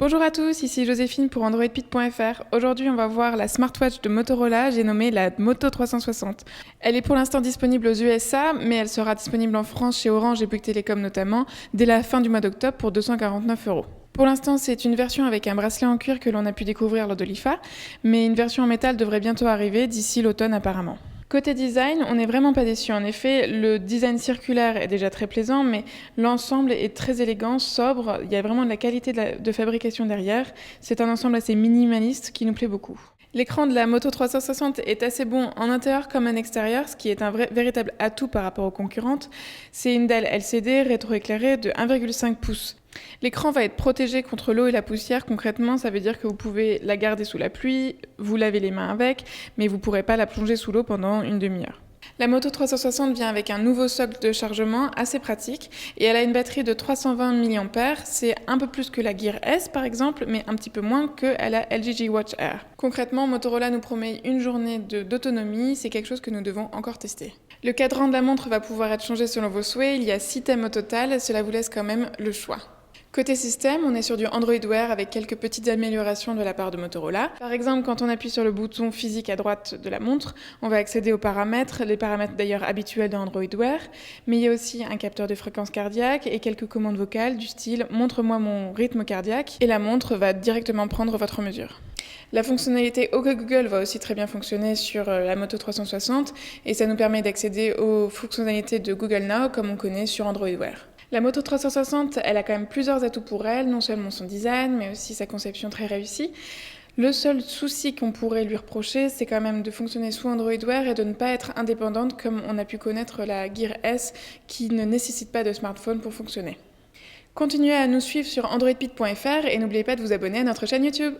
Bonjour à tous, ici Joséphine pour AndroidPit.fr. Aujourd'hui, on va voir la smartwatch de Motorola, j'ai nommé la Moto 360. Elle est pour l'instant disponible aux USA, mais elle sera disponible en France chez Orange et Bouygues Telecom notamment, dès la fin du mois d'octobre pour 249 €. Pour l'instant, c'est une version avec un bracelet en cuir que l'on a pu découvrir lors de l'IFA, mais une version en métal devrait bientôt arriver, d'ici l'automne apparemment. Côté design, on n'est vraiment pas déçu. En effet, le design circulaire est déjà très plaisant, mais l'ensemble est très élégant, sobre. Il y a vraiment de la qualité de fabrication derrière. C'est un ensemble assez minimaliste qui nous plaît beaucoup. L'écran de la Moto 360 est assez bon en intérieur comme en extérieur, ce qui est un véritable atout par rapport aux concurrentes. C'est une dalle LCD rétroéclairée de 1,5 pouces. L'écran va être protégé contre l'eau et la poussière. Concrètement, ça veut dire que vous pouvez la garder sous la pluie, vous lavez les mains avec, mais vous ne pourrez pas la plonger sous l'eau pendant une demi-heure. La Moto 360 vient avec un nouveau socle de chargement assez pratique et elle a une batterie de 320 mAh. C'est un peu plus que la Gear S par exemple, mais un petit peu moins que la LG G Watch Air. Concrètement, Motorola nous promet une journée d'autonomie, c'est quelque chose que nous devons encore tester. Le cadran de la montre va pouvoir être changé selon vos souhaits, il y a 6 thèmes au total, cela vous laisse quand même le choix. Côté système, on est sur du Android Wear avec quelques petites améliorations de la part de Motorola. Par exemple, quand on appuie sur le bouton physique à droite de la montre, on va accéder aux paramètres, les paramètres d'ailleurs habituels de Android Wear, mais il y a aussi un capteur de fréquence cardiaque et quelques commandes vocales du style « montre-moi mon rythme cardiaque » et la montre va directement prendre votre mesure. La fonctionnalité OK Google va aussi très bien fonctionner sur la Moto 360 et ça nous permet d'accéder aux fonctionnalités de Google Now comme on connaît sur Android Wear. La Moto 360, elle a quand même plusieurs atouts pour elle, non seulement son design, mais aussi sa conception très réussie. Le seul souci qu'on pourrait lui reprocher, c'est quand même de fonctionner sous Android Wear et de ne pas être indépendante comme on a pu connaître la Gear S qui ne nécessite pas de smartphone pour fonctionner. Continuez à nous suivre sur AndroidPit.fr et n'oubliez pas de vous abonner à notre chaîne YouTube.